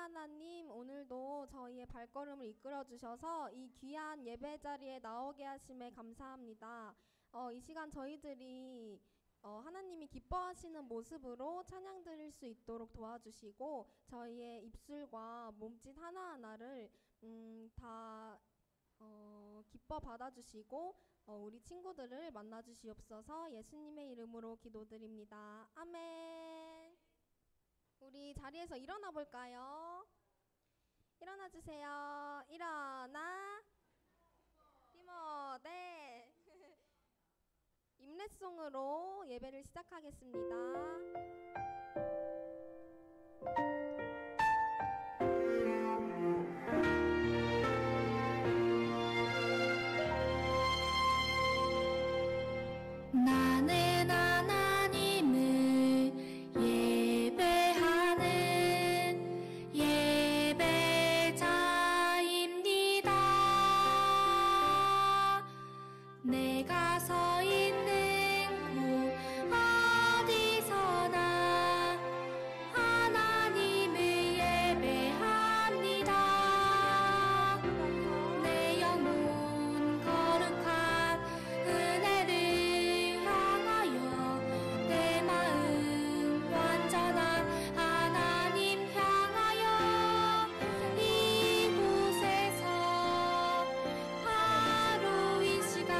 하나님, 오늘도 저희의 발걸음을 이끌어 주셔서 이 귀한 예배 자리에 나오게 하심에 감사합니다. 이 시간 저희들이 하나님이 기뻐하시는 모습으로 찬양 드릴 수 있도록 도와주시고, 저희의 입술과 몸짓 하나하나를 다 기뻐 받아주시고, 우리 친구들을 만나주시옵소서. 예수님의 이름으로 기도드립니다. 아멘. 우리 자리에서 일어나 볼까요? 일어나 주세요. 일어나. 이모, 네. 임례송으로 예배를 시작하겠습니다. 나는 하나님을 예배하는 예배자입니다. 내가 서 있는 곳 어디서나 하나님을 예배합니다. 내 영혼 거룩한 은혜를 향하여 내 마음 완전한 하나님 향하여 이곳에서 바로 이 시간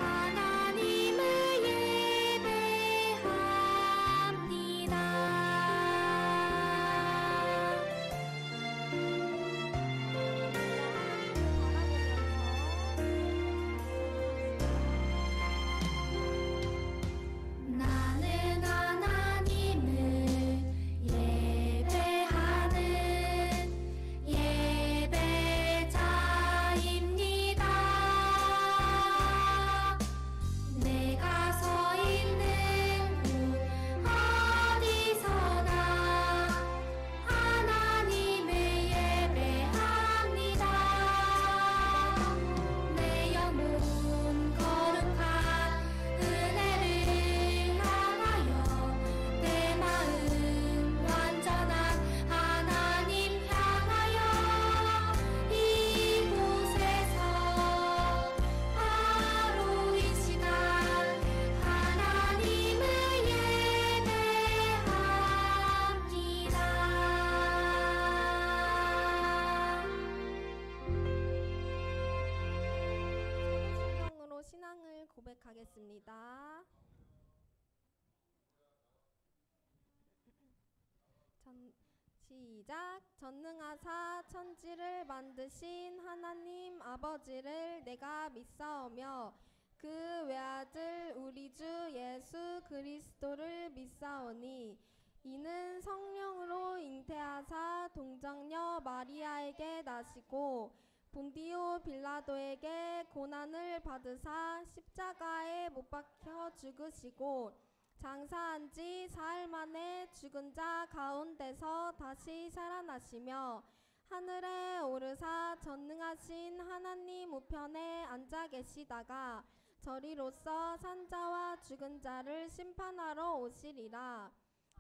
하나님을 예배합니다. 나는 하나님을 예배하는 예배자입니다. 내가 서 있는 곳 어디서나 하나님을 예배합니다. 내 영혼 거룩한 은혜를 향하여 내 마음 완전한 하나님 향하여 이곳에서 바로 이 시간 하나님을 예배합니다. 성경으로 신앙을 고백하겠습니다. 시작. 전능하사 천지를 만드신 하나님 아버지를 내가 믿사오며 그 외아들 우리 주 예수 그리스도를 믿사오니 이는 성령으로 잉태하사 동정녀 마리아에게 나시고 본디오 빌라도에게 고난을 받으사 십자가에 못 박혀 죽으시고 장사한 지 사흘 만에 죽은 자 가운데서 다시 살아나시며 하늘에 오르사 전능하신 하나님 우편에 앉아 계시다가 저리로서 산자와 죽은 자를 심판하러 오시리라.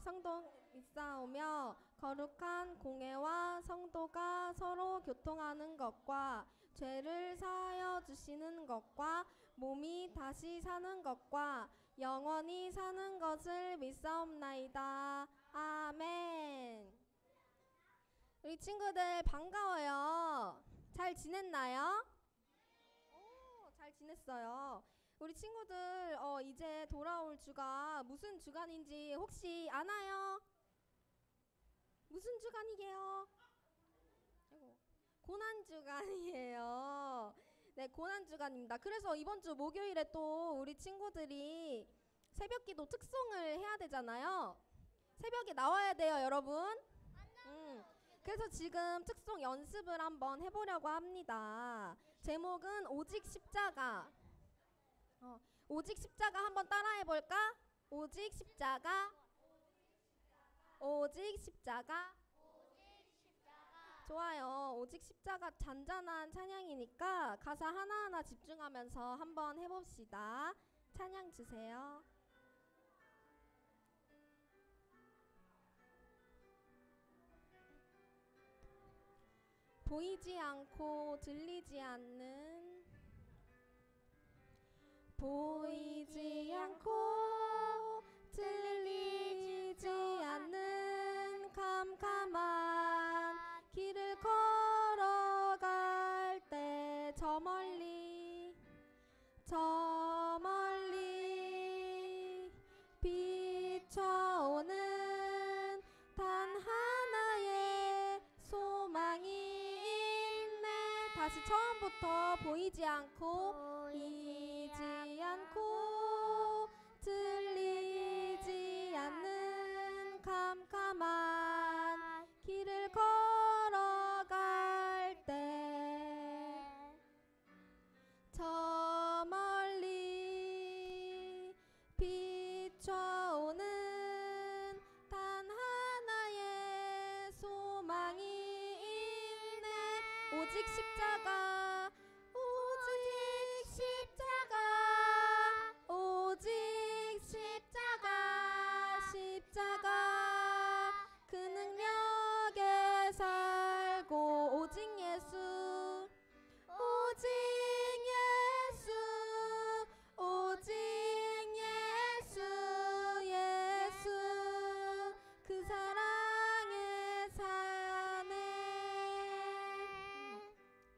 성도 믿사오며 거룩한 공회와 성도가 서로 교통하는 것과 죄를 사하여 주시는 것과 몸이 다시 사는 것과 영원히 사는 것을 믿사옵나이다. 아멘. 우리 친구들 반가워요. 잘 지냈나요? 잘 지냈어요. 우리 친구들 이제 돌아올 주가 무슨 주간인지 혹시 아나요? 무슨 주간이게요? 아이고, 고난주간이에요. 네, 고난주간입니다. 그래서 이번 주 목요일에 또 우리 친구들이 새벽기도 특송을 해야 되잖아요. 새벽에 나와야 돼요, 여러분. 그래서 지금 특송 연습을 한번 해보려고 합니다. 제목은 오직 십자가. 오직 십자가 한번 따라해볼까? 오직 십자가. 오직 십자가. 좋아요. 오직 십자가 잔잔한 찬양이니까 가사 하나하나 집중하면서 한번 해봅시다. 찬양 주세요. 보이지 않고 들리지 않는 보이지 않고 들리지 않는 캄캄한 길을 걸어갈 때 저 멀리 비춰오는 단 하나의 소망이 있네. 다시 처음부터 보이지 않고 보이지 않고 들리지 않는 캄캄한 길을 걸어갈 때 저 멀리 비춰오는 단 하나의 소망이 있네. 오직 십자가 오직 십자가 오직 십자가 그 능력에 살고 오직 예수 오직 예수 그 사랑에 사네.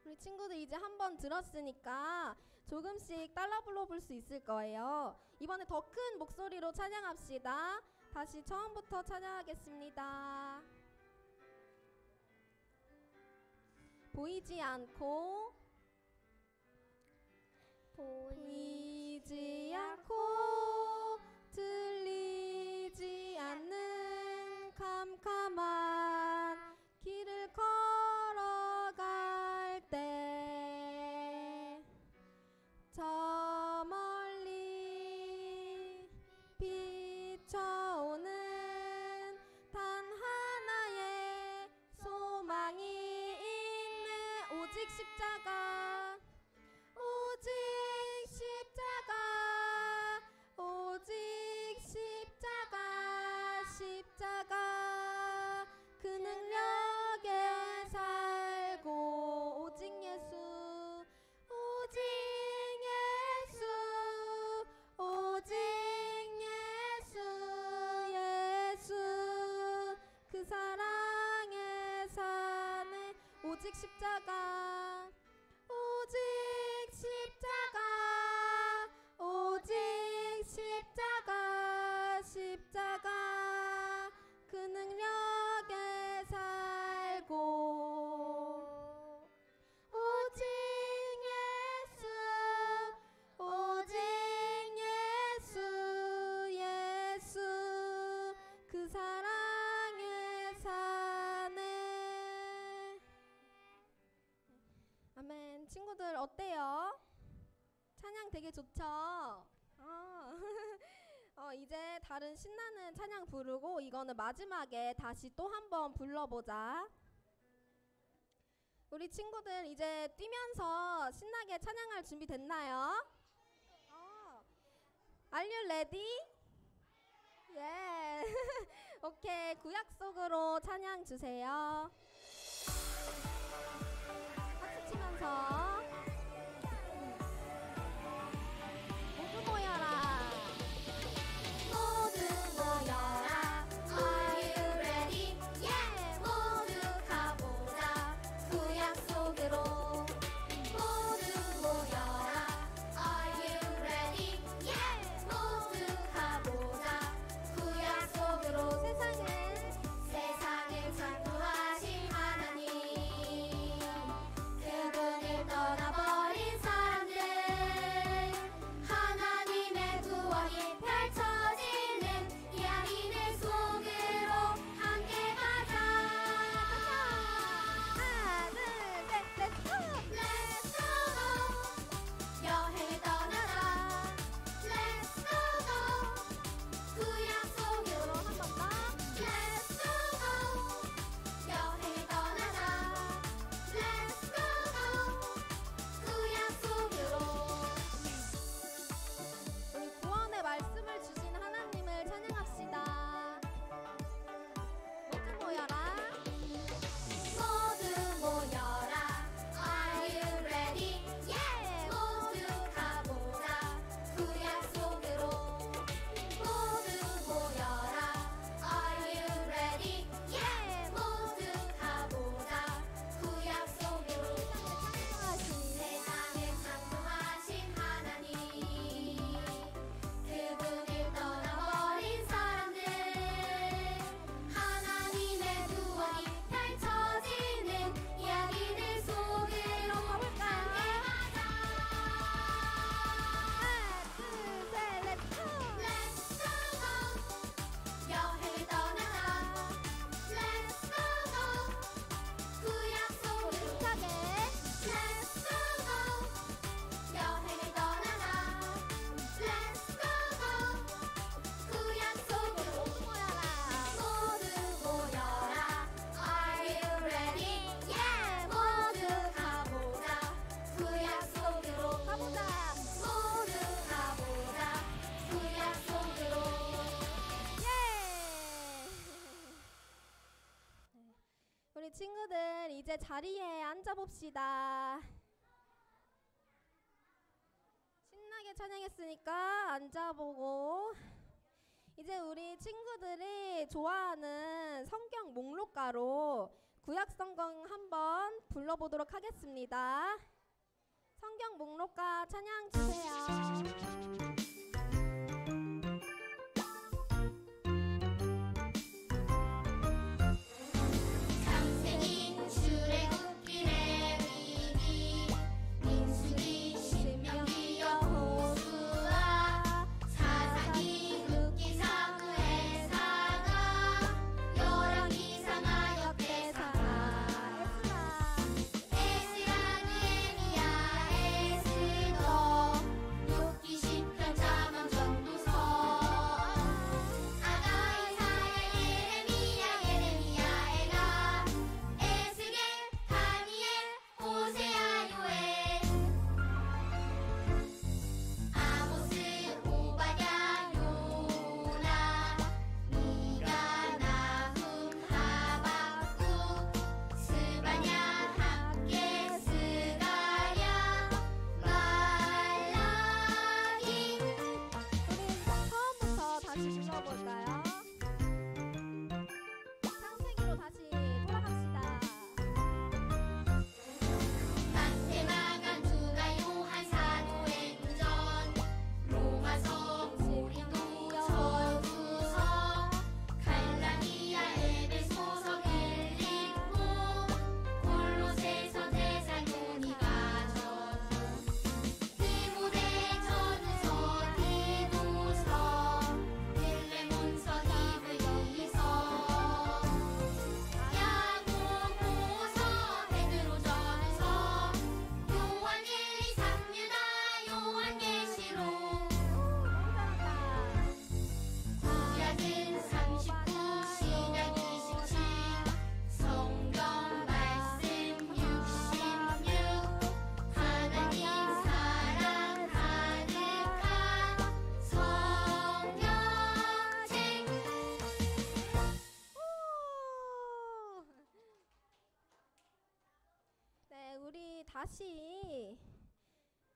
우리 친구들 이제 한 번 들었으니까 조금씩 따라 불러볼 수 있을 거예요. 이번에 더 큰 목소리로 찬양합시다. 다시 처음부터 찬양하겠습니다. 보이지 않고 보이지 않고 들리지 않는 캄캄한 길을 걸어갈 때 저 멀리 비춰오는 단 하나의 소망이 있네. 오직 십자가 오직 십자가 오직 십자가 그 능력에 살고 오직 예수 오직 예수 그 사랑에 사네. 오직 십자가 오직 십자가 그 능력에 살고 오직 예수 그 사랑에 사네. 아멘. 친구들 어때요? 찬양 되게 좋죠? 이제 다른 신나는 찬양 부르고 이거는 마지막에 다시 또 한 번 불러보자. 우리 친구들 이제 뛰면서 신나게 찬양할 준비 됐나요? Are you ready? 예. 오케이. 구약 속으로 찬양 주세요. 박수 치면서 모두 모여라. 모두 모여라. Are you ready? Yeah. 모두 가보자. 구약 속으로. 모두 모여라. Are you ready? Yeah. 모두 가보자. 구약 속으로. 세상을 창조하신 우리 친구들 이제 자리에 앉아봅시다. 신나게 찬양했으니까 앉아보고, 이제 우리 친구들이 좋아하는 성경 목록가로 구약 성경 한번 불러보도록 하겠습니다. 성경 목록가 찬양 주세요. 다시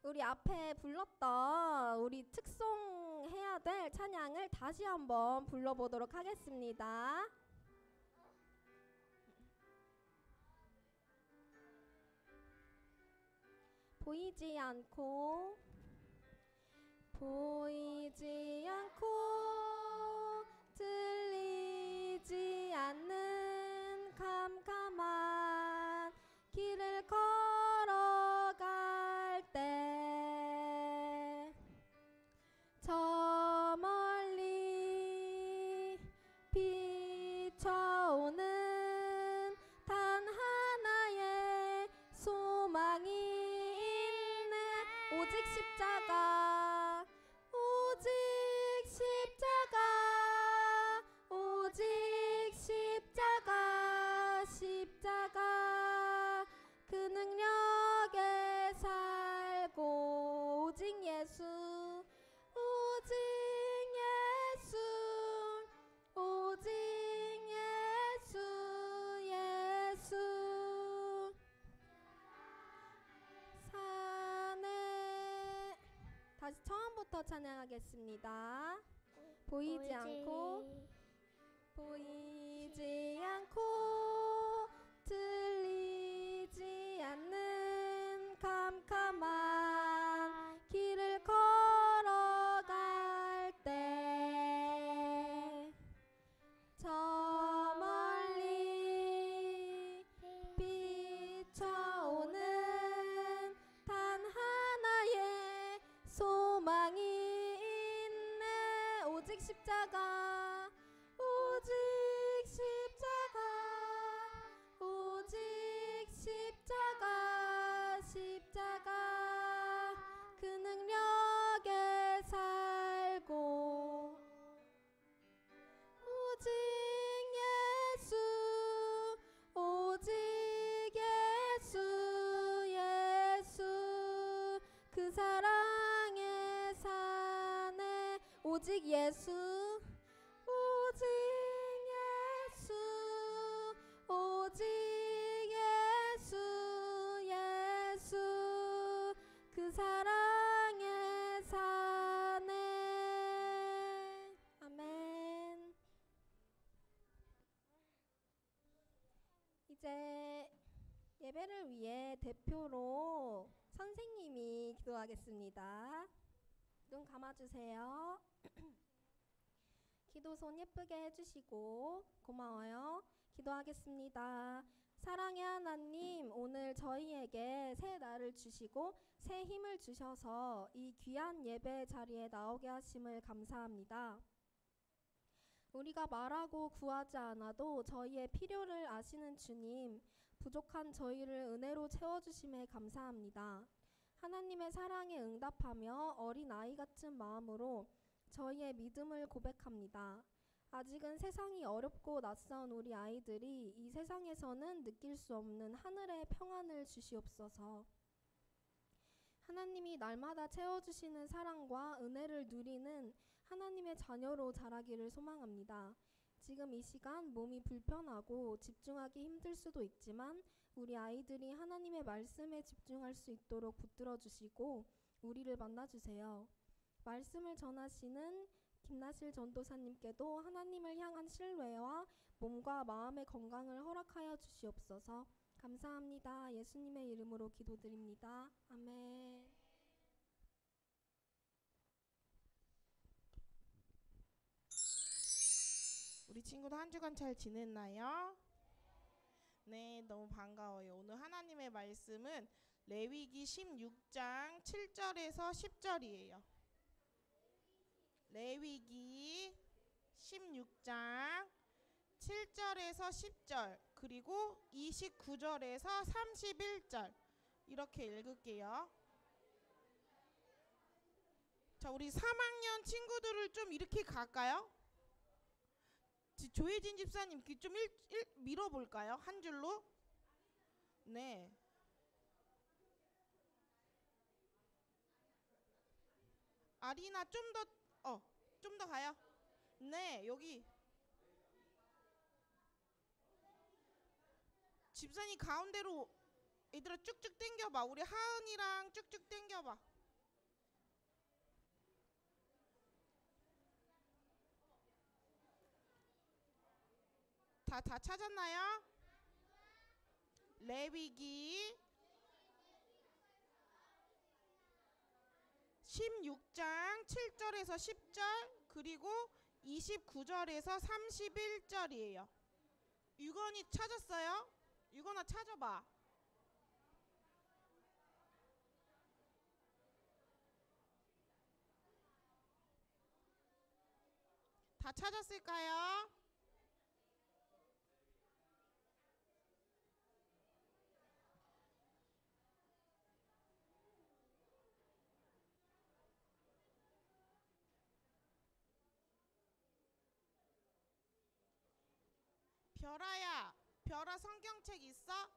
우리 앞에 불렀던 우리 특송해야 될 찬양을 다시 한번 불러보도록 하겠습니다. 보이지 않고 보이지 않고 들리지 않는 캄캄한 길을 걸어갈 때 저 멀리 비춰오는 단 하나의 소망이 있네. 오직 십자가, 오직 십자가, 오직 십자가, 십자가 그 능력에 살고 오직 예수, 오직 예수, 오직 예수, 예수 산에. 다시 처음부터 찬양하겠습니다. 보이지 않고 보이지 않고 들리지 않는 캄캄한 길을 걸어갈 때 저 멀리 비춰오는 단 하나의 소망이 있네. 오직 십자가, 오직 십자가, 오직 십자가, 십자가 그 능력에 살고 오직 예수, 오직 예수, 예수 그 사랑의 산에 오직 예수, 오직 예수, 오직 사랑에 사네. 아멘. 이제 예배를 위해 대표로 선생님이 기도하겠습니다. 눈 감아주세요. 기도 손 예쁘게 해주시고 고마워요. 기도하겠습니다. 사랑의 하나님, 오늘 저희에게 새 날을 주시고 새 힘을 주셔서 이 귀한 예배 자리에 나오게 하심을 감사합니다. 우리가 말하고 구하지 않아도 저희의 필요를 아시는 주님, 부족한 저희를 은혜로 채워주심에 감사합니다. 하나님의 사랑에 응답하며 어린아이 같은 마음으로 저희의 믿음을 고백합니다. 아직은 세상이 어렵고 낯선 우리 아이들이 이 세상에서는 느낄 수 없는 하늘의 평안을 주시옵소서. 하나님이 날마다 채워주시는 사랑과 은혜를 누리는 하나님의 자녀로 자라기를 소망합니다. 지금 이 시간 몸이 불편하고 집중하기 힘들 수도 있지만 우리 아이들이 하나님의 말씀에 집중할 수 있도록 붙들어 주시고 우리를 만나주세요. 말씀을 전하시는 김나실 전도사님께도 하나님을 향한 신뢰와 몸과 마음의 건강을 허락하여 주시옵소서. 감사합니다. 예수님의 이름으로 기도드립니다. 아멘. 우리 친구도 한 주간 잘 지냈나요? 네, 너무 반가워요. 오늘 하나님의 말씀은 레위기 16장 7절에서 10절이에요. 레위기 16장 7절에서 10절 그리고 29절에서 31절 이렇게 읽을게요. 자, 우리 3학년 친구들을 좀 이렇게 갈까요? 조혜진 집사님 귀 좀 밀어볼까요? 한 줄로? 네. 아리나 좀 더 가요. 네, 여기 집사님 가운데로 얘들아 쭉쭉 당겨봐. 우리 하은이랑 쭉쭉 당겨봐. 다 찾았나요? 레위기 16장 7절에서 10절 그리고 29절에서 31절이에요. 유건이 찾았어요? 유건아 찾아봐. 다 찾았을까요? 별아야, 별아 성경책 있어?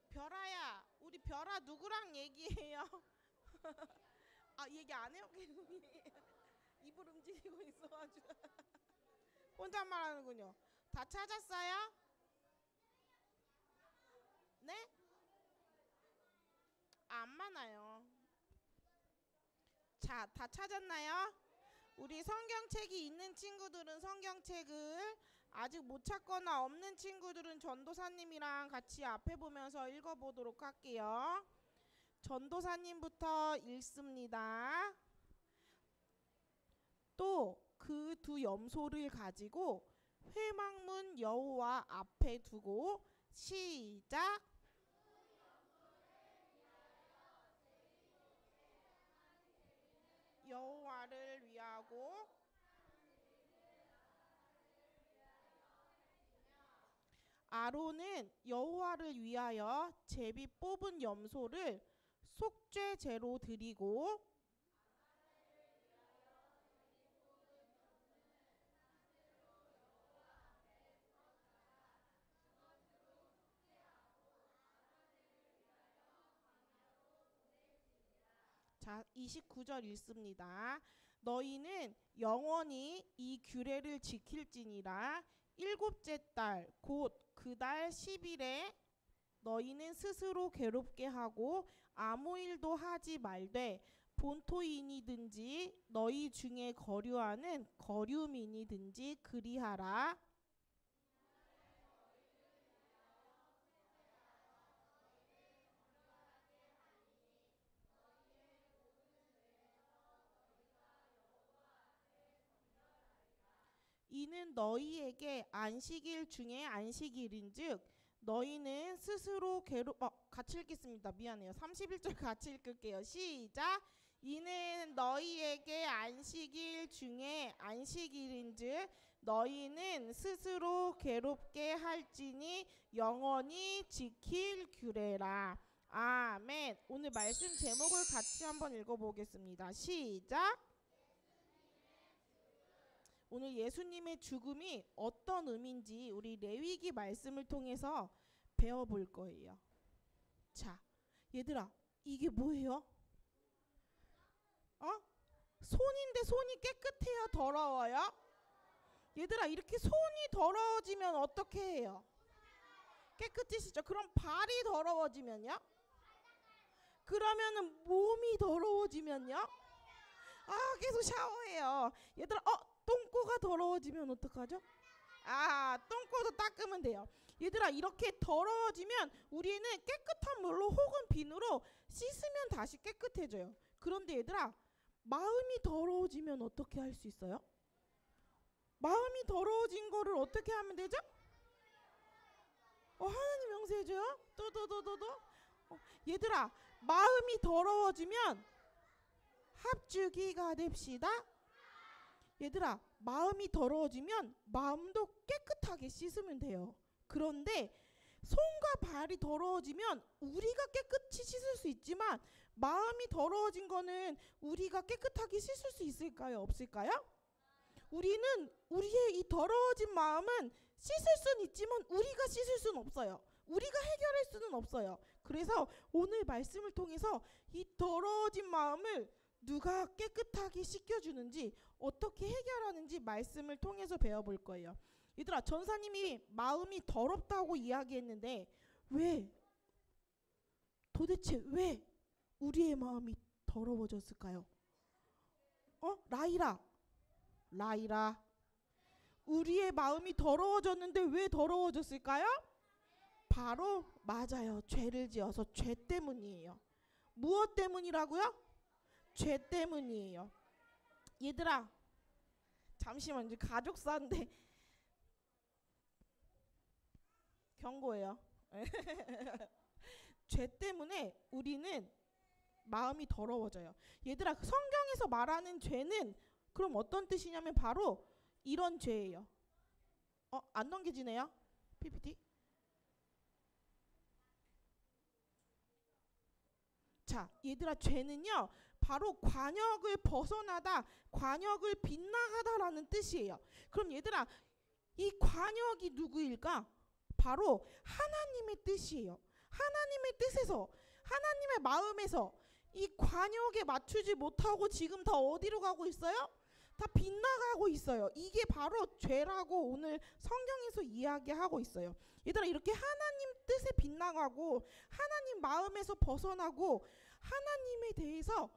별아야, 우리 별아 누구랑 얘기해요? 아, 얘기 안 해요? 입을 움직이고 있어가지고 혼자 말하는군요. 다 찾았어요? 네? 안 많아요. 자, 다 찾았나요? 우리 성경책이 있는 친구들은 성경책을, 아직 못 찾거나 없는 친구들은 전도사님이랑 같이 앞에 보면서 읽어보도록 할게요. 전도사님부터 읽습니다. 또 그 두 염소를 가지고 회막문 여호와 앞에 두고 시작. 여호와를 위하고 아론은 여호와를 위하여 제비 뽑은 염소를 속죄제로 드리고 자, 29절 읽습니다. 너희는 영원히 이 규례를 지킬지니라. 일곱째 달 곧 그 달 10일에 너희는 스스로 괴롭게 하고 아무 일도 하지 말되 본토인이든지 너희 중에 거류하는 거류민이든지 그리하라. 이는 너희에게 안식일 중에 안식일인즉 너희는 스스로 같이 읽겠습니다. 미안해요. 31절 같이 읽을게요. 시작. 이는 너희에게 안식일 중에 안식일인즉 너희는 스스로 괴롭게 할지니 영원히 지킬 규례라. 아멘. 오늘 말씀 제목을 같이 한번 읽어보겠습니다. 시작. 오늘 예수님의 죽음이 어떤 의미인지 우리 레위기 말씀을 통해서 배워볼 거예요. 자, 얘들아, 이게 뭐예요? 손인데 손이 깨끗해요, 더러워요? 얘들아, 이렇게 손이 더러워지면 어떻게 해요? 깨끗해지죠. 그럼 발이 더러워지면요? 그러면은 몸이 더러워지면요? 계속 샤워해요. 얘들아, 똥꼬가 더러워지면 어떡하죠? 똥꼬도 닦으면 돼요. 얘들아, 이렇게 더러워지면 우리는 깨끗한 물로 혹은 비누로 씻으면 다시 깨끗해져요. 그런데 얘들아, 마음이 더러워지면 어떻게 할 수 있어요? 마음이 더러워진 거를 어떻게 하면 되죠? 하나님 용서해줘요. 얘들아, 마음이 더러워지면 합주기가 됩시다. 얘들아, 마음이 더러워지면 마음도 깨끗하게 씻으면 돼요. 그런데 손과 발이 더러워지면 우리가 깨끗이 씻을 수 있지만 마음이 더러워진 거는 우리가 깨끗하게 씻을 수 있을까요? 없을까요? 우리는 우리의 이 더러워진 마음은 씻을 수는 있지만 우리가 씻을 수는 없어요. 우리가 해결할 수는 없어요. 그래서 오늘 말씀을 통해서 이 더러워진 마음을 누가 깨끗하게 씻겨주는지 어떻게 해결하는지 말씀을 통해서 배워볼 거예요. 얘들아, 전사님이 마음이 더럽다고 이야기했는데 도대체 왜 우리의 마음이 더러워졌을까요? 라이라, 우리의 마음이 더러워졌는데 왜 더러워졌을까요? 바로 맞아요. 죄를 지어서 죄 때문이에요. 무엇 때문이라고요? 죄 때문이에요. 얘들아, 잠시만, 이제 가족사인데 경고예요. 죄 때문에 우리는 마음이 더러워져요. 얘들아, 성경에서 말하는 죄는 그럼 어떤 뜻이냐면 바로 이런 죄예요. 안 넘겨지네요. PPT. 자, 얘들아, 죄는요 바로 관역을 벗어나다, 관역을 빗나가다라는 뜻이에요. 그럼 얘들아, 이 관역이 누구일까? 바로 하나님의 뜻이에요. 하나님의 뜻에서, 하나님의 마음에서 이 관역에 맞추지 못하고 지금 다 어디로 가고 있어요? 다 빗나가고 있어요. 이게 바로 죄라고 오늘 성경에서 이야기하고 있어요. 얘들아, 이렇게 하나님 뜻에 빗나가고 하나님 마음에서 벗어나고 하나님에 대해서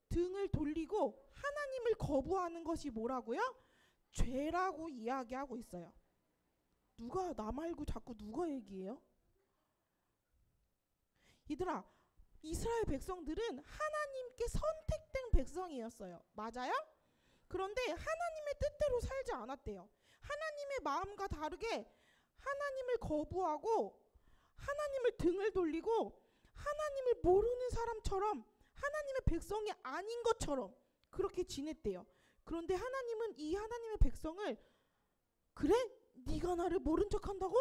등을 돌리고 하나님을 거부하는 것이 뭐라고요? 죄라고 이야기하고 있어요. 누가, 나 말고 자꾸 누가 얘기해요? 얘들아, 이스라엘 백성들은 하나님께 선택된 백성이었어요. 맞아요? 그런데 하나님의 뜻대로 살지 않았대요. 하나님의 마음과 다르게 하나님을 거부하고 하나님을 등을 돌리고 하나님을 모르는 사람처럼 하나님의 백성이 아닌 것처럼 그렇게 지냈대요. 그런데 하나님은 이 하나님의 백성을, 그래? 네가 나를 모른 척한다고?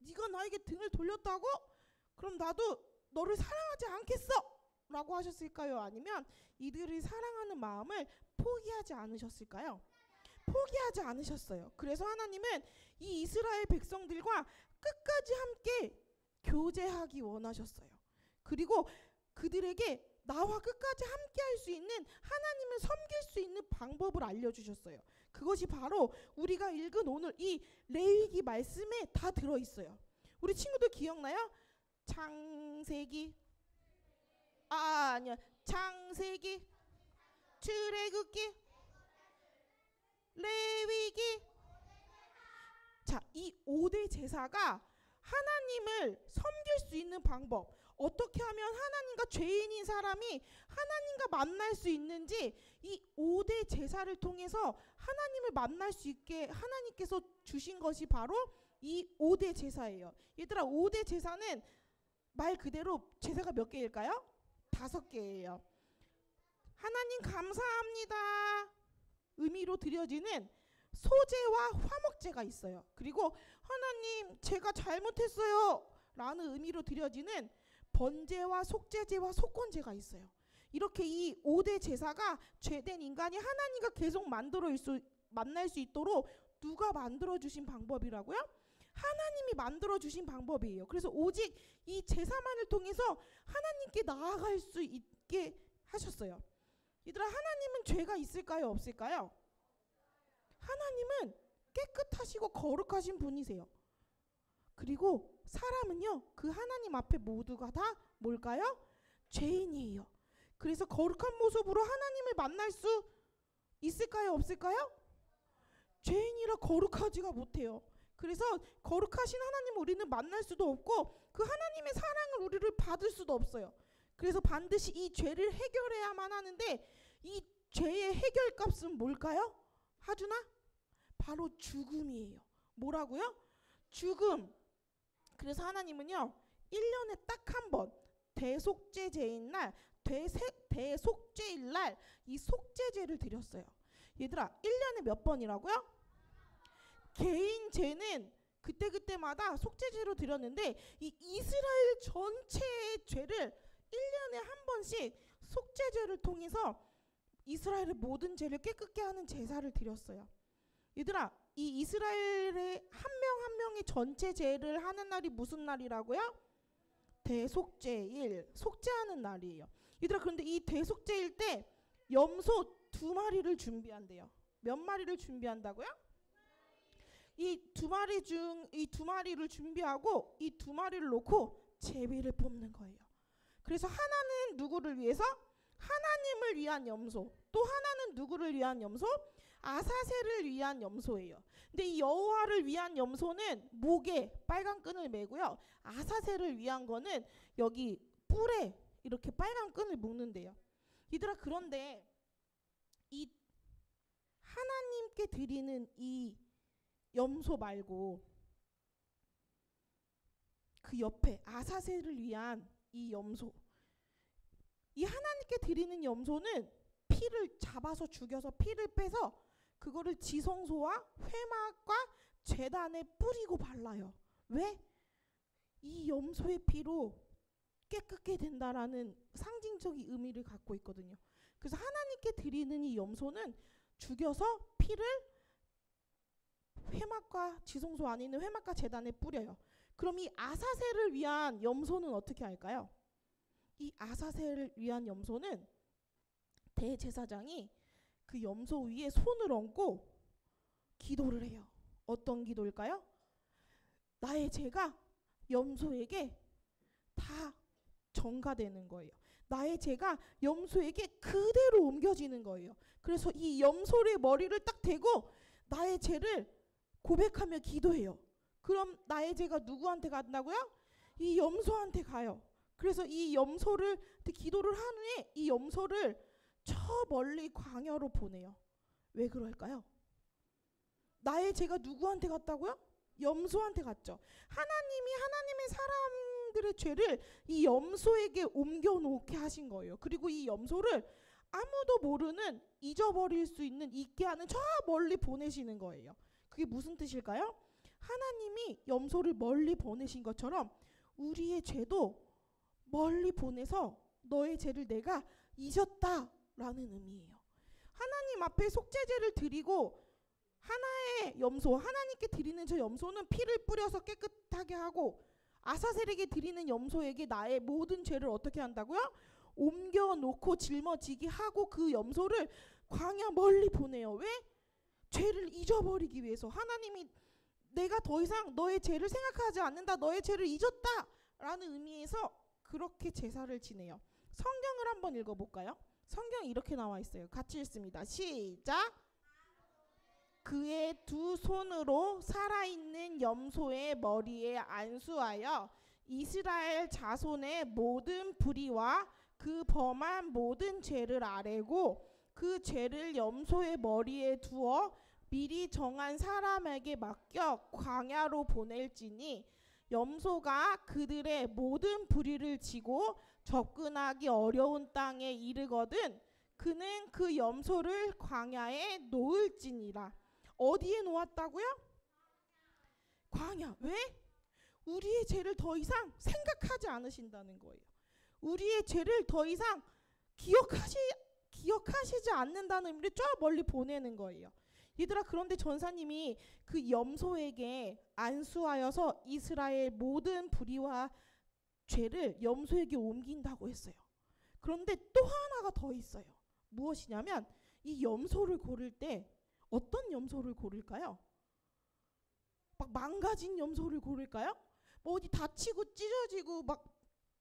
네가 나에게 등을 돌렸다고? 그럼 나도 너를 사랑하지 않겠어! 라고 하셨을까요? 아니면 이들을 사랑하는 마음을 포기하지 않으셨을까요? 포기하지 않으셨어요. 그래서 하나님은 이 이스라엘 백성들과 끝까지 함께 교제하기 원하셨어요. 그리고 그들에게 나와 끝까지 함께 할 수 있는, 하나님을 섬길 수 있는 방법을 알려주셨어요. 그것이 바로 우리가 읽은 오늘 이 레위기 말씀에 다 들어있어요. 우리 친구들 기억나요? 창세기 아니야 창세기, 출애굽기, 레위기. 자, 이 5대 제사가 하나님을 섬길 수 있는 방법, 어떻게 하면 하나님과 죄인인 사람이 하나님과 만날 수 있는지 이 5대 제사를 통해서 하나님을 만날 수 있게 하나님께서 주신 것이 바로 이 5대 제사예요. 얘들아, 5대 제사는 말 그대로 제사가 몇 개일까요? 5개예요. 하나님 감사합니다 의미로 드려지는 소제와 화목제가 있어요. 그리고 하나님 제가 잘못했어요 라는 의미로 드려지는 번제와 속죄제와 속건제가 있어요. 이렇게 이 5대 제사가 죄된 인간이 하나님과 계속 만날 수 있도록 누가 만들어주신 방법이라고요? 하나님이 만들어주신 방법이에요. 그래서 오직 이 제사만을 통해서 하나님께 나아갈 수 있게 하셨어요. 얘들아, 하나님은 죄가 있을까요? 없을까요? 하나님은 깨끗하시고 거룩하신 분이세요. 그리고 사람은요, 그 하나님 앞에 모두가 다 뭘까요? 죄인이에요. 그래서 거룩한 모습으로 하나님을 만날 수 있을까요? 없을까요? 죄인이라 거룩하지가 못해요. 그래서 거룩하신 하나님을 우리는 만날 수도 없고 그 하나님의 사랑을 우리를 받을 수도 없어요. 그래서 반드시 이 죄를 해결해야만 하는데 이 죄의 해결값은 뭘까요? 하준아? 바로 죽음이에요. 뭐라고요? 죽음. 그래서 하나님은요 1년에 딱 한 번 대속죄제인 날 대속죄일 날 이 속죄제를 드렸어요. 얘들아, 1년에 몇 번이라고요? 개인 죄는 그때마다 속죄제로 드렸는데 이 이스라엘 전체의 죄를 1년에 한 번씩 속죄제를 통해서 이스라엘의 모든 죄를 깨끗게 하는 제사를 드렸어요. 얘들아, 이 이스라엘의 한 명 한 명의 전체 죄를 하는 날이 무슨 날이라고요? 대속죄일, 속죄하는 날이에요. 얘들아, 그런데 이 대속죄일 때 염소 2마리를 준비한대요. 몇 마리를 준비한다고요? 이 2마리를 준비하고 이 2마리를 놓고 제비를 뽑는 거예요. 그래서 하나는 누구를 위해서? 하나님을 위한 염소. 또 하나는 누구를 위한 염소? 아사셀을 위한 염소예요. 근데 이 여호와를 위한 염소는 목에 빨간 끈을 매고요. 아사셀을 위한 거는 여기 뿔에 이렇게 빨간 끈을 묶는데요. 얘들아, 그런데 이 하나님께 드리는 이 염소 말고 그 옆에 아사셀을 위한 이 염소, 이 하나님께 드리는 염소는 피를 잡아서 죽여서 피를 빼서 그거를 지성소와 회막과 제단에 뿌리고 발라요. 왜? 이 염소의 피로 깨끗게 된다라는 상징적인 의미를 갖고 있거든요. 그래서 하나님께 드리는 이 염소는 죽여서 피를 회막과 지성소 안에 있는 회막과 제단에 뿌려요. 그럼 이 아사셀을 위한 염소는 어떻게 할까요? 이 아사셀을 위한 염소는 대제사장이 그 염소 위에 손을 얹고 기도를 해요. 어떤 기도일까요? 나의 죄가 염소에게 다 전가되는 거예요. 나의 죄가 염소에게 그대로 옮겨지는 거예요. 그래서 이 염소의 머리를 딱 대고 나의 죄를 고백하며 기도해요. 그럼 나의 죄가 누구한테 간다고요? 이 염소한테 가요. 그래서 이 염소를 기도를 한 후에 이 염소를 저 멀리 광야로 보내요. 왜 그럴까요? 나의 죄가 누구한테 갔다고요? 염소한테 갔죠. 하나님이 하나님의 사람들의 죄를 이 염소에게 옮겨놓게 하신 거예요. 그리고 이 염소를 아무도 모르는, 잊어버릴 수 있는, 잊게 하는 저 멀리 보내시는 거예요. 그게 무슨 뜻일까요? 하나님이 염소를 멀리 보내신 것처럼 우리의 죄도 멀리 보내서 너의 죄를 내가 잊었다라는 의미예요. 하나님 앞에 속죄제를 드리고 하나의 염소, 하나님께 드리는 저 염소는 피를 뿌려서 깨끗하게 하고 아사셀에게 드리는 염소에게 나의 모든 죄를 어떻게 한다고요? 옮겨놓고 짊어지게 하고 그 염소를 광야 멀리 보내요. 왜? 죄를 잊어버리기 위해서 하나님이 내가 더 이상 너의 죄를 생각하지 않는다, 너의 죄를 잊었다 라는 의미에서 그렇게 제사를 지내요. 성경을 한번 읽어볼까요? 성경이 이렇게 나와 있어요. 같이 읽습니다. 시작. 그의 두 손으로 살아있는 염소의 머리에 안수하여 이스라엘 자손의 모든 불의와 그 범한 모든 죄를 아뢰고 그 죄를 염소의 머리에 두어 미리 정한 사람에게 맡겨 광야로 보낼지니 염소가 그들의 모든 불의를 지고 접근하기 어려운 땅에 이르거든 그는 그 염소를 광야에 놓을지니라. 어디에 놓았다고요? 광야. 왜? 우리의 죄를 더 이상 생각하지 않으신다는 거예요. 우리의 죄를 더 이상 기억하시지 않는다는 의미를 저 멀리 보내는 거예요. 얘들아, 그런데 전사님이 그 염소에게 안수하여서 이스라엘 모든 불의와 죄를 염소에게 옮긴다고 했어요. 그런데 또 하나가 더 있어요. 무엇이냐면 이 염소를 고를 때 어떤 염소를 고를까요? 막 망가진 염소를 고를까요? 뭐 어디 다치고 찢어지고 막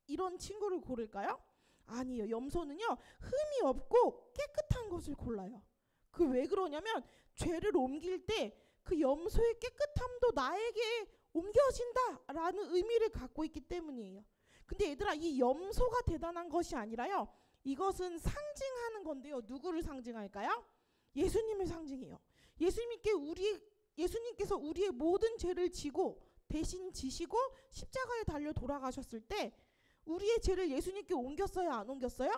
이런 친구를 고를까요? 아니에요. 염소는요, 흠이 없고 깨끗한 것을 골라요. 그 왜 그러냐면 죄를 옮길 때 그 염소의 깨끗함도 나에게 옮겨진다라는 의미를 갖고 있기 때문이에요. 근데 얘들아, 이 염소가 대단한 것이 아니라요, 이것은 상징하는 건데요. 누구를 상징할까요? 예수님을 상징해요. 예수님께서 우리의 모든 죄를 지고 대신 지시고 십자가에 달려 돌아가셨을 때 우리의 죄를 예수님께 옮겼어요, 안 옮겼어요?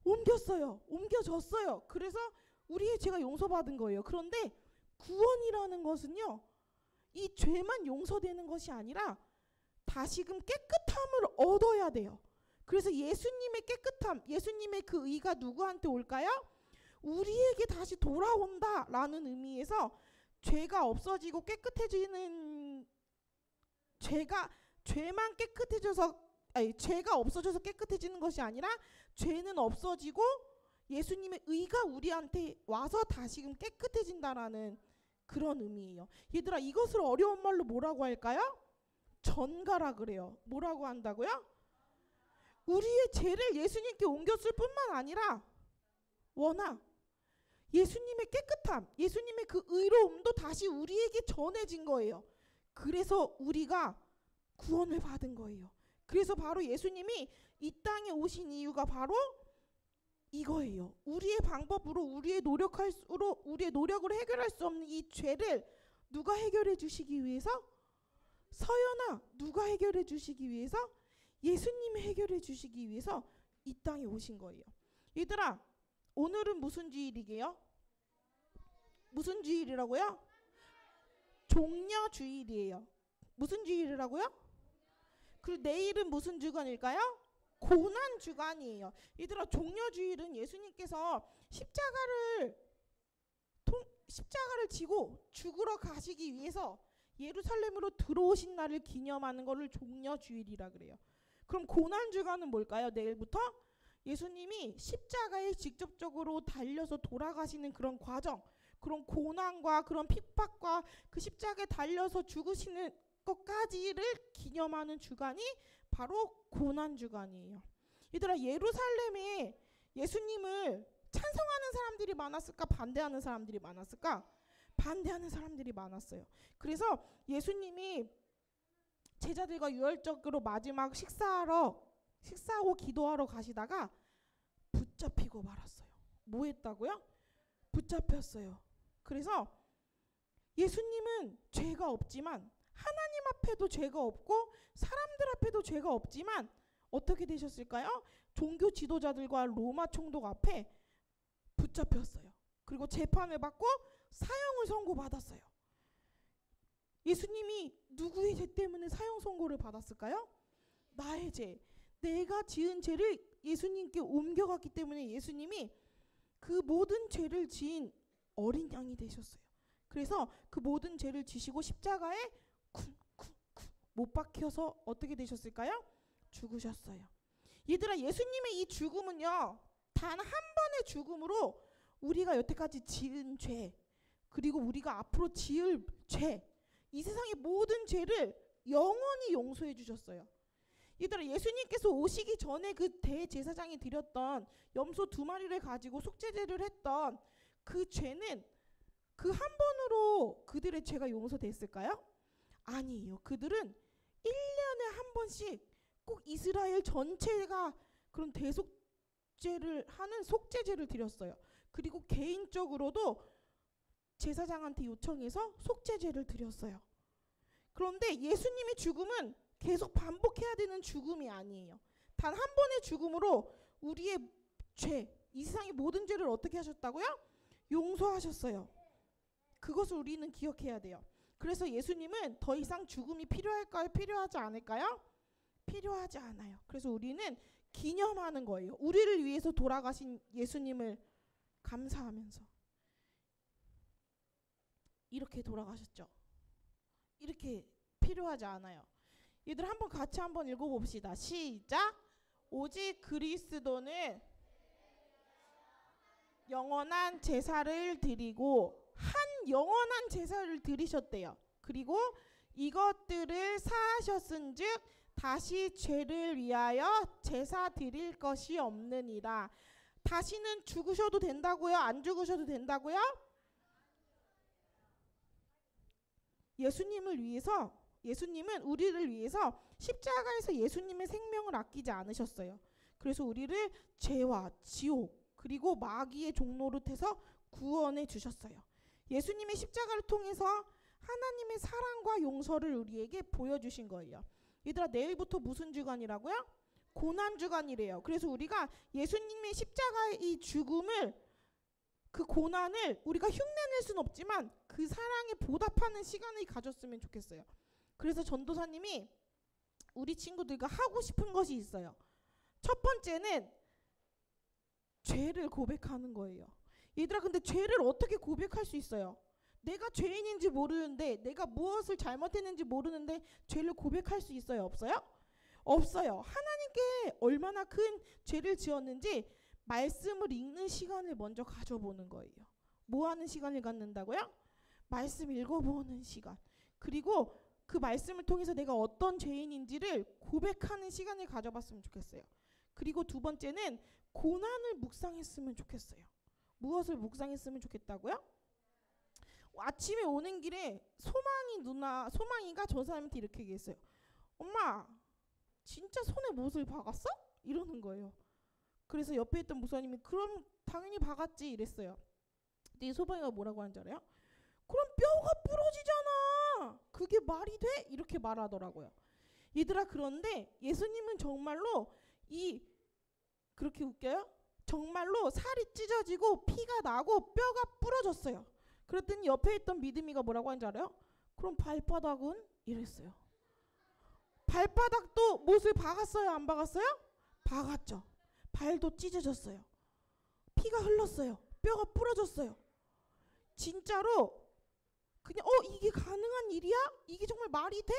옮겼어요. 옮겨졌어요. 그래서 우리의 죄가 용서받은 거예요. 그런데 구원이라는 것은요, 이 죄만 용서되는 것이 아니라 다시금 깨끗함을 얻어야 돼요. 그래서 예수님의 깨끗함, 예수님의 그 의가 누구한테 올까요? 우리에게 다시 돌아온다라는 의미에서 죄가 없어지고 깨끗해지는 죄만 깨끗해져서 죄가 없어져서 깨끗해지는 것이 아니라 죄는 없어지고 예수님의 의가 우리한테 와서 다시금 깨끗해진다라는 그런 의미예요. 얘들아, 이것을 어려운 말로 뭐라고 할까요? 전가라 그래요. 뭐라고 한다고요? 우리의 죄를 예수님께 옮겼을 뿐만 아니라 워낙 예수님의 깨끗함, 예수님의 그 의로움도 다시 우리에게 전해진 거예요. 그래서 우리가 구원을 받은 거예요. 그래서 바로 예수님이 이 땅에 오신 이유가 바로 이거예요. 우리의 방법으로 우리의 노력으로 해결할 수 없는 이 죄를 누가 해결해 주시기 위해서? 서연아, 누가 해결해 주시기 위해서? 예수님이 해결해 주시기 위해서 이 땅에 오신 거예요. 얘들아, 오늘은 무슨 주일이게요? 무슨 주일이라고요? 종려주일이에요. 무슨 주일이라고요? 그리고 내일은 무슨 주간일까요? 고난주간이에요. 얘들아, 종려주일은 예수님께서 십자가를 지고 죽으러 가시기 위해서 예루살렘으로 들어오신 날을 기념하는 것을 종려주일이라 그래요. 그럼 고난주간은 뭘까요? 내일부터? 예수님이 십자가에 직접적으로 달려서 돌아가시는 그런 과정, 그런 고난과 그런 핍박과 그 십자가에 달려서 죽으시는 것까지를 기념하는 주간이 바로 고난주간이에요. 얘들아, 예루살렘에 예수님을 찬성하는 사람들이 많았을까? 반대하는 사람들이 많았을까? 반대하는 사람들이 많았어요. 그래서 예수님이 제자들과 유월절기로 마지막 식사하고 기도하러 가시다가 붙잡히고 말았어요. 뭐 했다고요? 붙잡혔어요. 그래서 예수님은 죄가 없지만, 하나님 앞에도 죄가 없고 사람들 앞에도 죄가 없지만 어떻게 되셨을까요? 종교 지도자들과 로마 총독 앞에 붙잡혔어요. 그리고 재판을 받고 사형을 선고받았어요. 예수님이 누구의 죄 때문에 사형 선고를 받았을까요? 나의 죄, 내가 지은 죄를 예수님께 옮겨갔기 때문에 예수님이 그 모든 죄를 지은 어린 양이 되셨어요. 그래서 그 모든 죄를 지시고 십자가에 못 박혀서 어떻게 되셨을까요? 죽으셨어요. 얘들아, 예수님의 이 죽음은요, 단 한 번의 죽음으로 우리가 여태까지 지은 죄, 그리고 우리가 앞으로 지을 죄, 이 세상의 모든 죄를 영원히 용서해 주셨어요. 얘들아, 예수님께서 오시기 전에 그 대제사장이 드렸던 염소 2마리를 가지고 속죄제를 했던 그 죄는 그 한 번으로 그들의 죄가 용서됐을까요? 아니에요. 그들은 1년에 한 번씩 꼭 이스라엘 전체가 그런 대속죄를 하는 속죄제를 드렸어요. 그리고 개인적으로도 제사장한테 요청해서 속죄제를 드렸어요. 그런데 예수님의 죽음은 계속 반복해야 되는 죽음이 아니에요. 단 한 번의 죽음으로 우리의 죄, 이 세상의 모든 죄를 어떻게 하셨다고요? 용서하셨어요. 그것을 우리는 기억해야 돼요. 그래서 예수님은 더 이상 죽음이 필요할까요? 필요하지 않을까요? 필요하지 않아요. 그래서 우리는 기념하는 거예요. 우리를 위해서 돌아가신 예수님을 감사하면서. 이렇게 돌아가셨죠. 이렇게 필요하지 않아요. 얘들 한번 같이 한번 읽어봅시다. 시작. 오직 그리스도는 영원한 제사를 드리고, 한 영원한 제사를 드리셨대요. 그리고 이것들을 사하셨은즉 다시 죄를 위하여 제사 드릴 것이 없느니라. 다시는 죽으셔도 된다고요? 안 죽으셔도 된다고요? 예수님은 우리를 위해서 십자가에서 예수님의 생명을 아끼지 않으셨어요. 그래서 우리를 죄와 지옥 그리고 마귀의 종노릇해서 구원해 주셨어요. 예수님의 십자가를 통해서 하나님의 사랑과 용서를 우리에게 보여주신 거예요. 얘들아, 내일부터 무슨 주간이라고요? 고난주간이래요. 그래서 우리가 예수님의 십자가의 이 죽음을, 그 고난을 우리가 흉내낼 수는 없지만 그 사랑에 보답하는 시간을 가졌으면 좋겠어요. 그래서 전도사님이 우리 친구들과 하고 싶은 것이 있어요. 첫 번째는 죄를 고백하는 거예요. 얘들아, 근데 죄를 어떻게 고백할 수 있어요? 내가 죄인인지 모르는데, 내가 무엇을 잘못했는지 모르는데 죄를 고백할 수 있어요? 없어요? 없어요. 하나님께 얼마나 큰 죄를 지었는지 말씀을 읽는 시간을 먼저 가져보는 거예요. 뭐 하는 시간을 갖는다고요? 말씀 읽어보는 시간. 그리고 그 말씀을 통해서 내가 어떤 죄인인지를 고백하는 시간을 가져봤으면 좋겠어요. 그리고 두 번째는 고난을 묵상했으면 좋겠어요. 무엇을 묵상했으면 좋겠다고요? 아침에 오는 길에 소망이가 저 사람한테 이렇게 얘기했어요. 엄마, 진짜 손에 못을 박았어? 이러는 거예요. 그래서 옆에 있던 목사님이 그럼 당연히 박았지 이랬어요. 근데 이 소방이가 뭐라고 하는지 알아요? 그럼 뼈가 부러지잖아. 그게 말이 돼? 이렇게 말하더라고요. 얘들아, 그런데 예수님은 정말로 그렇게 웃겨요? 정말로 살이 찢어지고 피가 나고 뼈가 부러졌어요. 그랬더니 옆에 있던 믿음이가 뭐라고 하는지 알아요? 그럼 발바닥은? 이랬어요. 발바닥도 못을 박았어요? 안 박았어요? 박았죠. 발도 찢어졌어요. 피가 흘렀어요. 뼈가 부러졌어요. 진짜로 그냥 이게 가능한 일이야? 이게 정말 말이 돼?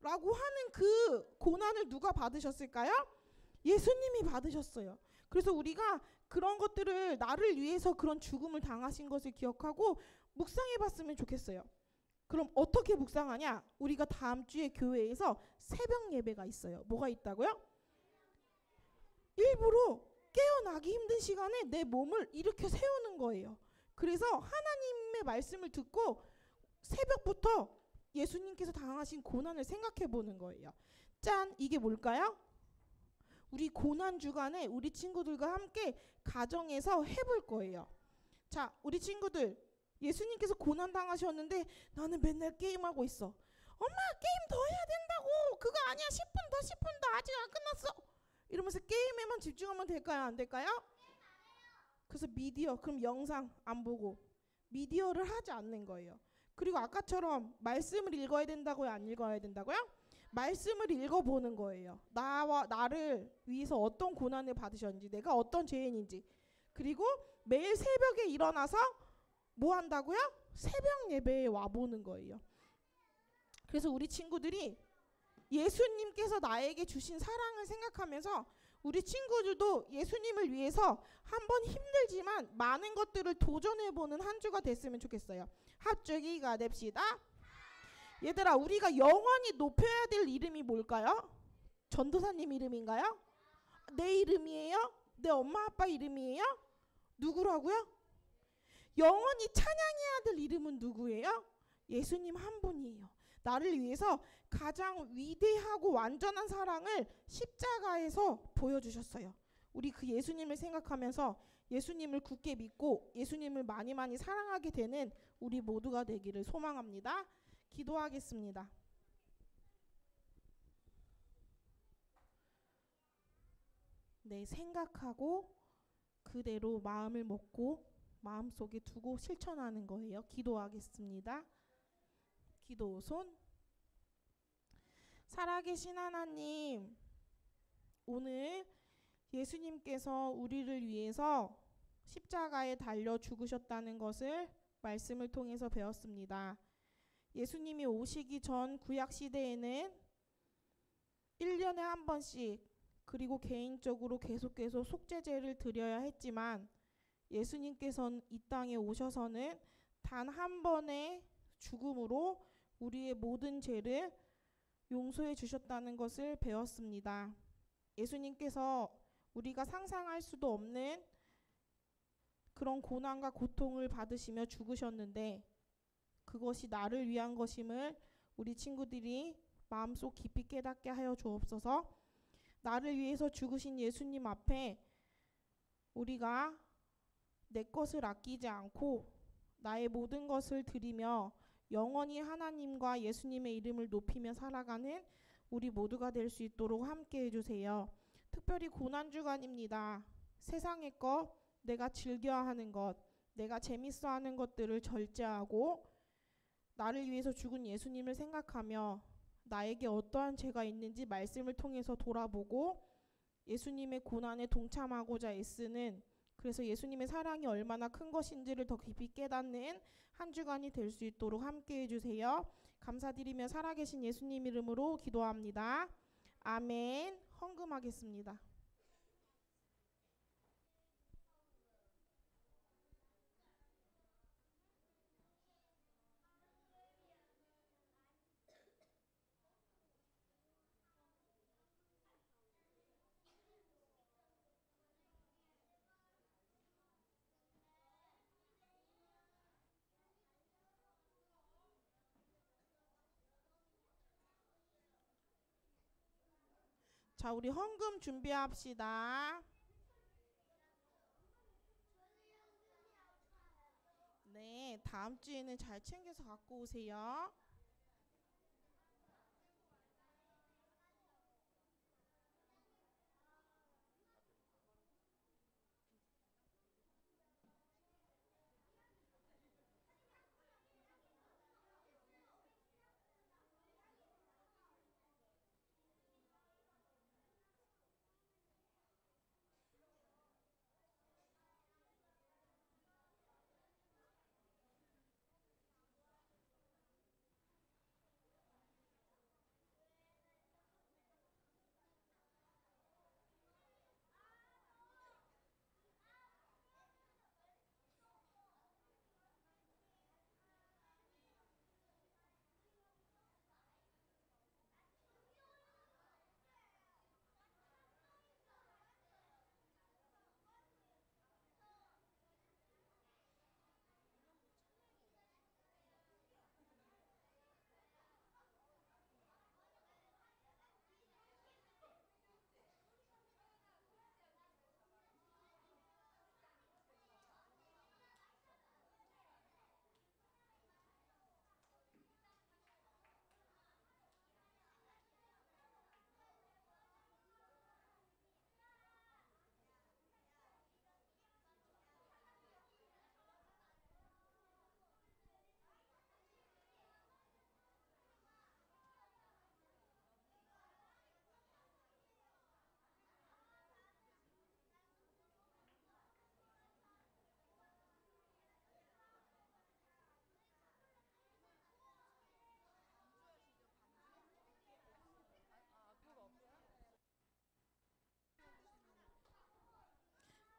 라고 하는 그 고난을 누가 받으셨을까요? 예수님이 받으셨어요. 그래서 우리가 그런 것들을, 나를 위해서 그런 죽음을 당하신 것을 기억하고 묵상해 봤으면 좋겠어요. 그럼 어떻게 묵상하냐? 우리가 다음 주에 교회에서 새벽 예배가 있어요. 뭐가 있다고요? 일부러 깨어나기 힘든 시간에 내 몸을 일으켜 세우는 거예요. 그래서 하나님의 말씀을 듣고 새벽부터 예수님께서 당하신 고난을 생각해 보는 거예요. 짠! 이게 뭘까요? 우리 고난 주간에 우리 친구들과 함께 가정에서 해볼 거예요. 자, 우리 친구들, 예수님께서 고난 당하셨는데 나는 맨날 게임하고 있어. 엄마, 게임 더 해야 된다고. 그거 아니야. 10분 더 아직 안 끝났어. 이러면서 게임에만 집중하면 될까요? 안 될까요? 그래서 그럼 영상 안 보고 미디어를 하지 않는 거예요. 그리고 아까처럼 말씀을 읽어야 된다고요? 안 읽어야 된다고요? 말씀을 읽어보는 거예요. 나를 위해서 어떤 고난을 받으셨는지, 내가 어떤 죄인인지. 그리고 매일 새벽에 일어나서 뭐 한다고요? 새벽 예배에 와보는 거예요. 그래서 우리 친구들이 예수님께서 나에게 주신 사랑을 생각하면서 우리 친구들도 예수님을 위해서 한번 힘들지만 많은 것들을 도전해보는 한 주가 됐으면 좋겠어요. 합주기가 됩시다. 얘들아, 우리가 영원히 높여야 될 이름이 뭘까요? 전도사님 이름인가요? 내 이름이에요? 내 엄마 아빠 이름이에요? 누구라고요? 영원히 찬양해야 될 이름은 누구예요? 예수님 한 분이에요. 나를 위해서 가장 위대하고 완전한 사랑을 십자가에서 보여주셨어요. 우리 그 예수님을 생각하면서 예수님을 굳게 믿고 예수님을 많이 많이 사랑하게 되는 우리 모두가 되기를 소망합니다. 기도하겠습니다. 네, 생각하고 그대로 마음을 먹고 마음속에 두고 실천하는 거예요. 기도하겠습니다. 기도 손. 살아계신 하나님, 오늘 예수님께서 우리를 위해서 십자가에 달려 죽으셨다는 것을 말씀을 통해서 배웠습니다. 예수님이 오시기 전 구약 시대에는 1년에 한 번씩 그리고 개인적으로 계속해서 속죄제를 드려야 했지만 예수님께서는 이 땅에 오셔서는 단 한 번의 죽음으로 우리의 모든 죄를 용서해 주셨다는 것을 배웠습니다. 예수님께서 우리가 상상할 수도 없는 그런 고난과 고통을 받으시며 죽으셨는데 그것이 나를 위한 것임을 우리 친구들이 마음속 깊이 깨닫게 하여 주옵소서. 나를 위해서 죽으신 예수님 앞에 우리가 내 것을 아끼지 않고 나의 모든 것을 드리며 영원히 하나님과 예수님의 이름을 높이며 살아가는 우리 모두가 될 수 있도록 함께 해주세요. 특별히 고난주간입니다. 세상의 것, 내가 즐겨하는 것, 내가 재밌어하는 것들을 절제하고 나를 위해서 죽은 예수님을 생각하며 나에게 어떠한 죄가 있는지 말씀을 통해서 돌아보고 예수님의 고난에 동참하고자 애쓰는, 그래서 예수님의 사랑이 얼마나 큰 것인지를 더 깊이 깨닫는 한 주간이 될 수 있도록 함께 해주세요. 감사드리며 살아계신 예수님 이름으로 기도합니다. 아멘. 헌금하겠습니다. 자, 우리 헌금 준비합시다. 네, 다음 주에는 잘 챙겨서 갖고 오세요.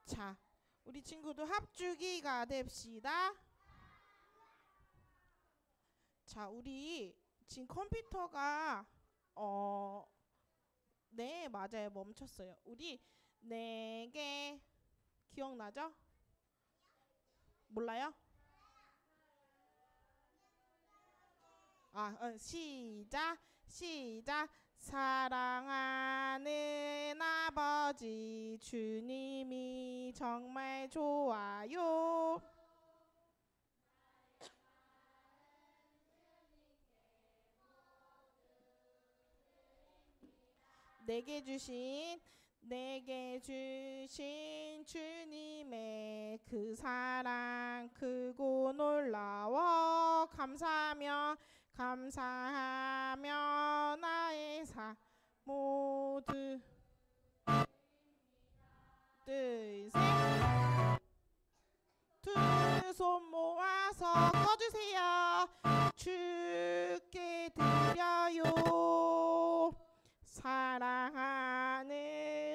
자, 우리 친구들 합주기가 됩시다. 자, 우리 지금 컴퓨터가 네, 맞아요. 멈췄어요. 우리 4개 기억나죠? 몰라요? 시작. 사랑하는 아버지 주님이 정말 좋아요. 내게 주신 주님의 그 사랑 크고 놀라워. 감사하며 나의 모두 둘, 셋. 두 손 모아서 꺼주세요. 주께 드려요. 사랑하는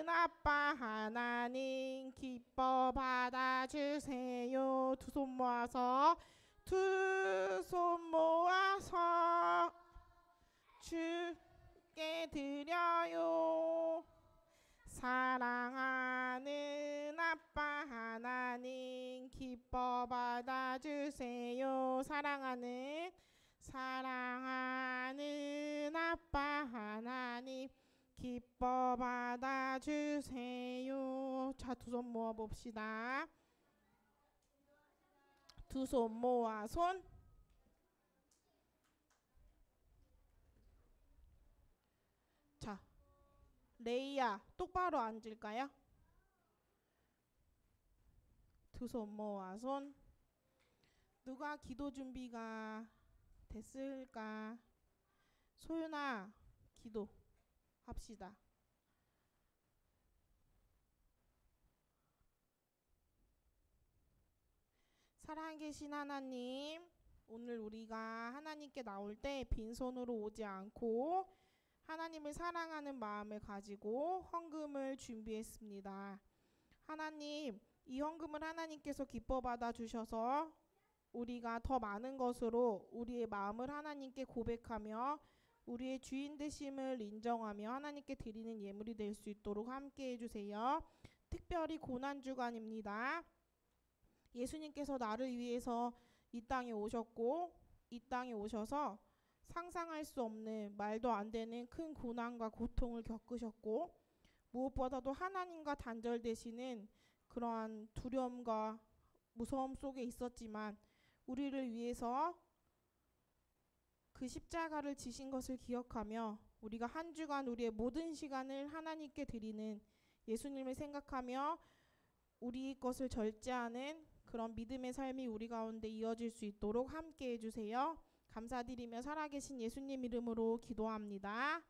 아빠 하나님 기뻐 받아주세요. 두 손 모아서 주께 드려요. 사랑하는 아빠 하나님 기뻐 받아주세요. 사랑하는 아빠 하나님 기뻐 받아주세요. 자, 두 손 모아 봅시다. 두 손 모아 손. 자, 레이야 똑바로 앉을까요? 두 손 모아 손. 누가 기도 준비가 됐을까? 소윤아, 기도 합시다. 살아계신 하나님, 오늘 우리가 하나님께 나올 때 빈손으로 오지 않고 하나님을 사랑하는 마음을 가지고 헌금을 준비했습니다. 하나님, 이 헌금을 하나님께서 기뻐 받아 주셔서 우리가 더 많은 것으로 우리의 마음을 하나님께 고백하며 우리의 주인 되심을 인정하며 하나님께 드리는 예물이 될 수 있도록 함께 해주세요. 특별히 고난주간입니다. 예수님께서 나를 위해서 이 땅에 오셨고 이 땅에 오셔서 상상할 수 없는 말도 안 되는 큰 고난과 고통을 겪으셨고 무엇보다도 하나님과 단절되시는 그러한 두려움과 무서움 속에 있었지만 우리를 위해서 그 십자가를 지신 것을 기억하며 우리가 한 주간 우리의 모든 시간을 하나님께 드리는 예수님을 생각하며 우리 것을 절제하는 그런 믿음의 삶이 우리 가운데 이어질 수 있도록 함께 해주세요. 감사드리며 살아계신 예수님 이름으로 기도합니다.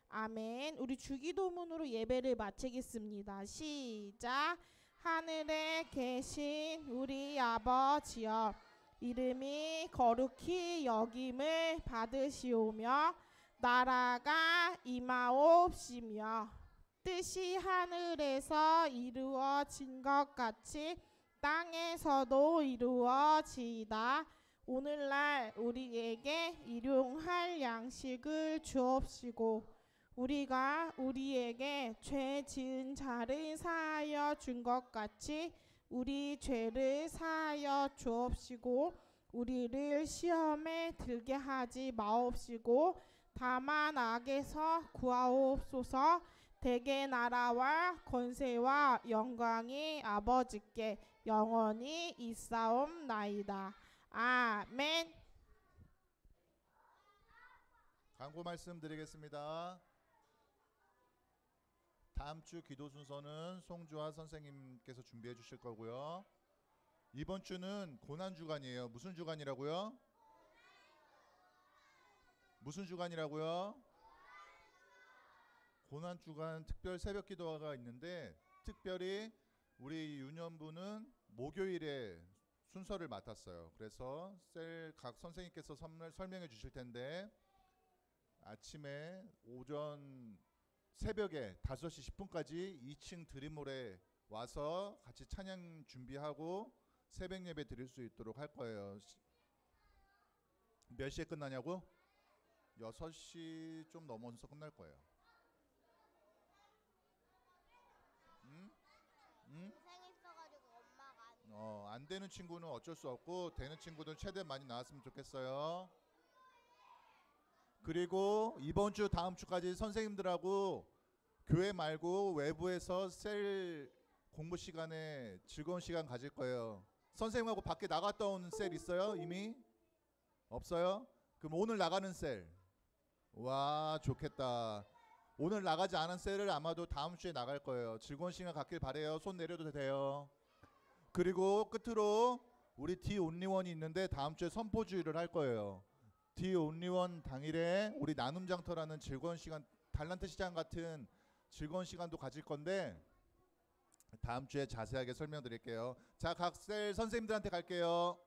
아멘. 우리 주기도문으로 예배를 마치겠습니다. 시작. 하늘에 계신 우리 아버지여, 이름이 거룩히 여김을 받으시오며 나라가 임하옵시며 뜻이 하늘에서 이루어진 것 같이 땅에서도 이루어지이다. 오늘날 우리에게 일용할 양식을 주옵시고 우리가 우리에게 죄 지은 자를 사하여 준 것 같이 우리 죄를 사하여 주옵시고 우리를 시험에 들게 하지 마옵시고 다만 악에서 구하옵소서. 대개 나라와 권세와 영광이 아버지께 영원히 있사옵나이다. 아멘. 광고 말씀드리겠습니다. 다음 주 기도 순서는 송주아 선생님께서 준비해 주실 거고요. 이번 주는 고난 주간이에요. 무슨 주간이라고요? 무슨 주간이라고요? 고난 주간 특별 새벽 기도가 있는데 특별히 우리 유년부는 목요일에 순서를 맡았어요. 그래서 각 선생님께서 설명해 주실 텐데 아침에 오전 새벽에 5시 10분까지 2층 드림홀에 와서 같이 찬양 준비하고 새벽 예배 드릴 수 있도록 할 거예요. 몇 시에 끝나냐고? 6시 좀 넘어서 끝날 거예요. 응? 응? 고생 있어가지고 엄마가 안 되는 친구는 어쩔 수 없고 되는 친구들은 최대한 많이 나왔으면 좋겠어요. 그리고 이번 주 다음 주까지 선생님들하고 교회 말고 외부에서 셀 공부 시간에 즐거운 시간 가질 거예요. 선생님하고 밖에 나갔다 온 셀 있어요? 이미? 없어요? 그럼 오늘 나가는 셀. 와, 좋겠다. 오늘 나가지 않은 셀을 아마도 다음 주에 나갈 거예요. 즐거운 시간 갖길 바래요. 손 내려도 돼요. 그리고 끝으로 우리 D 온리원이 있는데 다음 주에 선포주의를 할 거예요. D 온리원 당일에 우리 나눔 장터라는 즐거운 시간, 달란트 시장 같은 즐거운 시간도 가질 건데 다음 주에 자세하게 설명드릴게요. 자, 각 셀 선생님들한테 갈게요.